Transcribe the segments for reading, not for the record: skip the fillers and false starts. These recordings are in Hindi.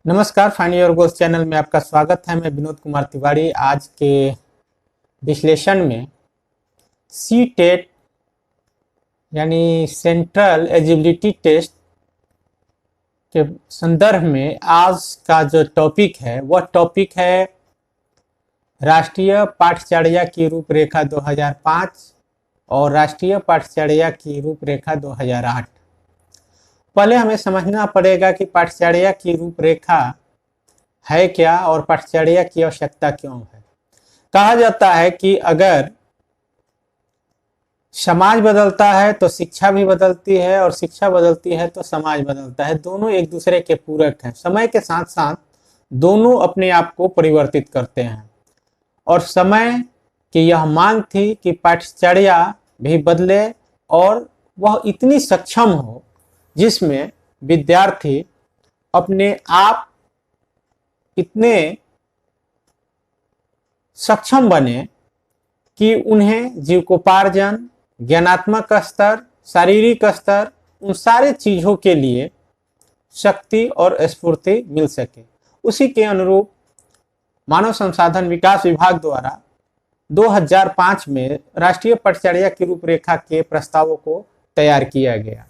नमस्कार, फाइंड योर गोल्स चैनल में आपका स्वागत है। मैं विनोद कुमार तिवारी। आज के विश्लेषण में सी टेट यानी सेंट्रल एलिजिबिलिटी टेस्ट के संदर्भ में आज का जो टॉपिक है वह टॉपिक है राष्ट्रीय पाठ्यचर्या की रूपरेखा 2005 और राष्ट्रीय पाठ्यचर्या की रूपरेखा 2008। पहले हमें समझना पड़ेगा कि पाठ्यचर्या की रूपरेखा है क्या और पाठ्यचर्या की आवश्यकता क्यों है। कहा जाता है कि अगर समाज बदलता है तो शिक्षा भी बदलती है और शिक्षा बदलती है तो समाज बदलता है। दोनों एक दूसरे के पूरक हैं। समय के साथ साथ दोनों अपने आप को परिवर्तित करते हैं और समय की यह मांग थी कि पाठ्यचर्या भी बदले और वह इतनी सक्षम हो जिसमें विद्यार्थी अपने आप इतने सक्षम बने कि उन्हें जीविकोपार्जन, ज्ञानात्मक स्तर, शारीरिक स्तर, उन सारे चीज़ों के लिए शक्ति और स्फूर्ति मिल सके। उसी के अनुरूप मानव संसाधन विकास विभाग द्वारा 2005 में राष्ट्रीय पाठ्यचर्या की रूपरेखा के प्रस्तावों को तैयार किया गया।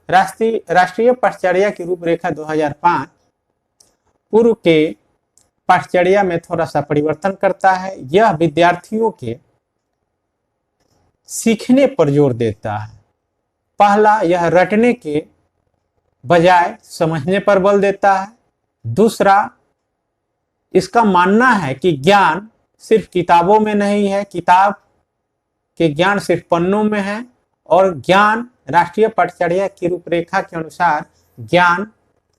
राष्ट्रीय पाठ्यचर्या की रूपरेखा 2005 पूर्व के पाठ्यचर्या में थोड़ा सा परिवर्तन करता है। यह विद्यार्थियों के सीखने पर जोर देता है। पहला, यह रटने के बजाय समझने पर बल देता है। दूसरा, इसका मानना है कि ज्ञान सिर्फ किताबों में नहीं है, किताब के ज्ञान सिर्फ पन्नों में है और ज्ञान राष्ट्रीय पाठ्यचर्या की रूपरेखा के अनुसार ज्ञान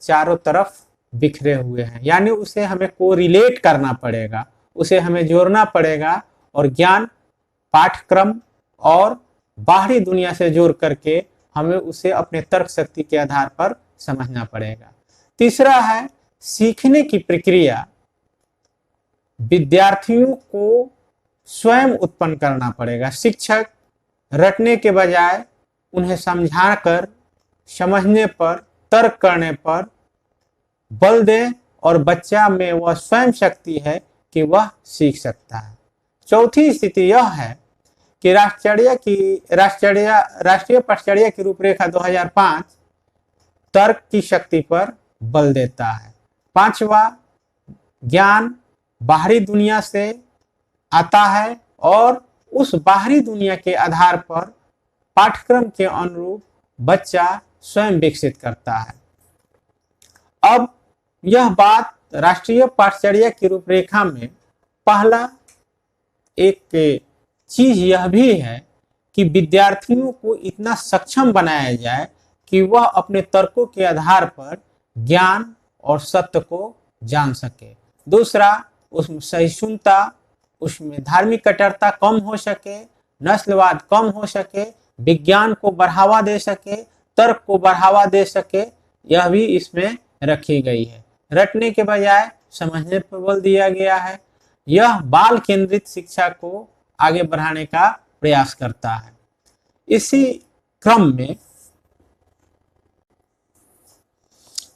चारों तरफ बिखरे हुए हैं। यानी उसे हमें कोरिलेट करना पड़ेगा, उसे हमें जोड़ना पड़ेगा और ज्ञान पाठ्यक्रम और बाहरी दुनिया से जोड़ करके हमें उसे अपने तर्क शक्ति के आधार पर समझना पड़ेगा। तीसरा है, सीखने की प्रक्रिया विद्यार्थियों को स्वयं उत्पन्न करना पड़ेगा। शिक्षक रटने के बजाय उन्हें समझाकर, समझने पर, तर्क करने पर बल दें और बच्चा में वह स्वयं शक्ति है कि वह सीख सकता है। चौथी स्थिति यह है कि राष्ट्रीय पाठ्यचर्या की रूपरेखा 2005 तर्क की शक्ति पर बल देता है। पांचवा, ज्ञान बाहरी दुनिया से आता है और उस बाहरी दुनिया के आधार पर पाठ्यक्रम के अनुरूप बच्चा स्वयं विकसित करता है। अब यह बात राष्ट्रीय पाठ्यचर्या की रूपरेखा में पहला एक चीज यह भी है कि विद्यार्थियों को इतना सक्षम बनाया जाए कि वह अपने तर्कों के आधार पर ज्ञान और सत्य को जान सके। दूसरा, उसमें सहिष्णुता, उसमें धार्मिक कट्टरता कम हो सके, नस्लवाद कम हो सके, विज्ञान को बढ़ावा दे सके, तर्क को बढ़ावा दे सके, यह भी इसमें रखी गई है। रटने के बजाय समझने पर बल दिया गया है। यह बाल केंद्रित शिक्षा को आगे बढ़ाने का प्रयास करता है। इसी क्रम में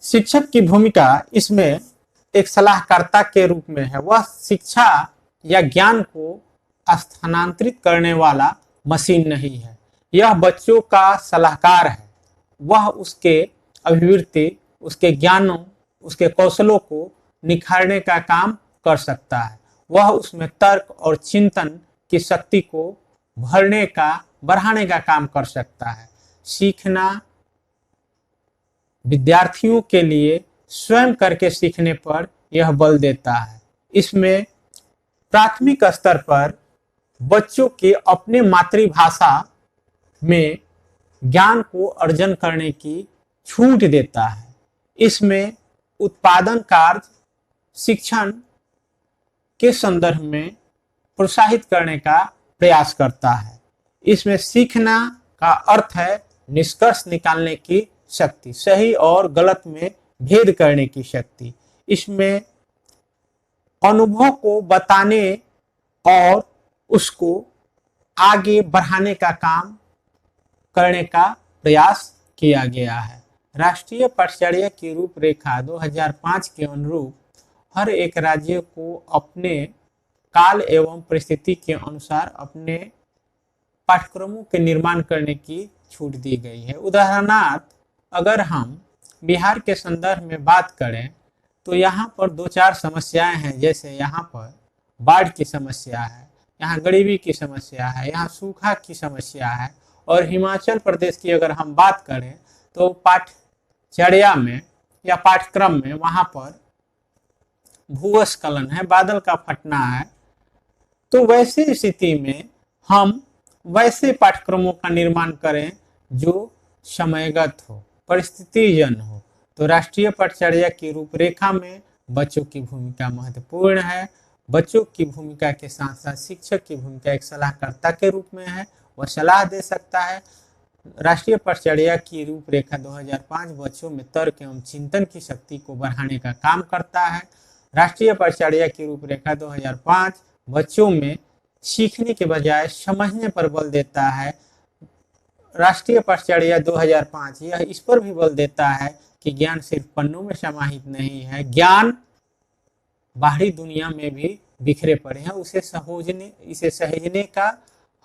शिक्षक की भूमिका इसमें एक सलाहकर्ता के रूप में है। वह शिक्षा या ज्ञान को स्थानांतरित करने वाला मशीन नहीं है, यह बच्चों का सलाहकार है। वह उसके अभिवृत्ति, उसके ज्ञानों, उसके कौशलों को निखारने का काम कर सकता है। वह उसमें तर्क और चिंतन की शक्ति को बढ़ाने का काम कर सकता है। सीखना विद्यार्थियों के लिए स्वयं करके सीखने पर यह बल देता है। इसमें प्राथमिक स्तर पर बच्चों के अपने मातृभाषा में ज्ञान को अर्जन करने की छूट देता है। इसमें उत्पादन कार्य शिक्षण के संदर्भ में प्रोत्साहित करने का प्रयास करता है। इसमें सीखना का अर्थ है निष्कर्ष निकालने की शक्ति, सही और गलत में भेद करने की शक्ति। इसमें अनुभव को बताने और उसको आगे बढ़ाने का काम करने का प्रयास किया गया है। राष्ट्रीय पाठ्यचर्या की रूपरेखा 2005 के अनुरूप हर एक राज्य को अपने काल एवं परिस्थिति के अनुसार अपने पाठ्यक्रमों के निर्माण करने की छूट दी गई है। उदाहरणार्थ अगर हम बिहार के संदर्भ में बात करें तो यहाँ पर दो चार समस्याएं हैं, जैसे यहाँ पर बाढ़ की समस्या है, यहाँ गरीबी की समस्या है, यहाँ सूखा की समस्या है। और हिमाचल प्रदेश की अगर हम बात करें तो पाठ्यचर्या में या पाठ्यक्रम में वहाँ पर भूस्खलन है, बादल का फटना है। तो वैसी स्थिति में हम वैसे पाठ्यक्रमों का निर्माण करें जो समयगत हो, परिस्थितिजन हो। तो राष्ट्रीय पाठ्यचर्या की रूपरेखा में बच्चों की भूमिका महत्वपूर्ण है। बच्चों की भूमिका के साथ साथ शिक्षक की भूमिका एक सलाहकर्ता के रूप में है, वह सलाह दे सकता है। राष्ट्रीय पाठ्यचर्या की रूपरेखा 2005 बच्चों में तर्क एवं चिंतन की शक्ति को बढ़ाने का काम करता है। राष्ट्रीय पाठ्यचर्या की रूपरेखा 2005 बच्चों में सीखने के बजाय समझने पर बल देता है। राष्ट्रीय पाठ्यचर्या 2005 यह इस पर भी बल देता है कि ज्ञान सिर्फ पन्नों में समाहित नहीं है, ज्ञान बाहरी दुनिया में भी बिखरे पड़े हैं। इसे सहेजने का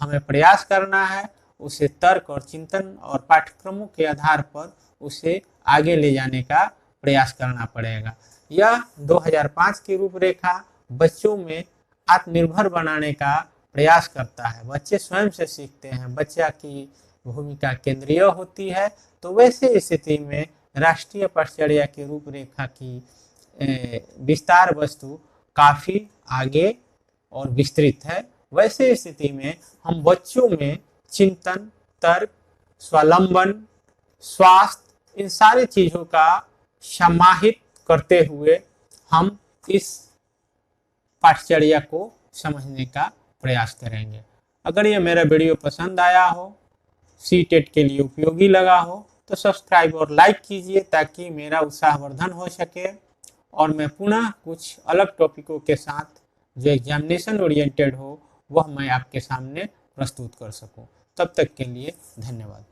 हमें प्रयास करना है, उसे तर्क और चिंतन और पाठ्यक्रमों के आधार पर उसे आगे ले जाने का प्रयास करना पड़ेगा। यह 2005 की रूपरेखा बच्चों में आत्मनिर्भर बनाने का प्रयास करता है। बच्चे स्वयं से सीखते हैं, बच्चा की भूमिका केंद्रीय होती है। तो वैसे स्थिति में राष्ट्रीय पाठ्यचर्या की रूपरेखा की विस्तार वस्तु काफ़ी आगे और विस्तृत है। वैसे स्थिति में हम बच्चों में चिंतन, तर्क, स्वावलंबन, स्वास्थ्य, इन सारी चीज़ों का समाहित करते हुए हम इस पाठ्यचर्या को समझने का प्रयास करेंगे। अगर ये मेरा वीडियो पसंद आया हो, सीटेट के लिए उपयोगी लगा हो, तो सब्सक्राइब और लाइक कीजिए ताकि मेरा उत्साहवर्धन हो सके और मैं पुनः कुछ अलग टॉपिकों के साथ जो एग्जामिनेशन ओरिएंटेड हो वह मैं आपके सामने प्रस्तुत कर सकूं। तब तक के लिए धन्यवाद।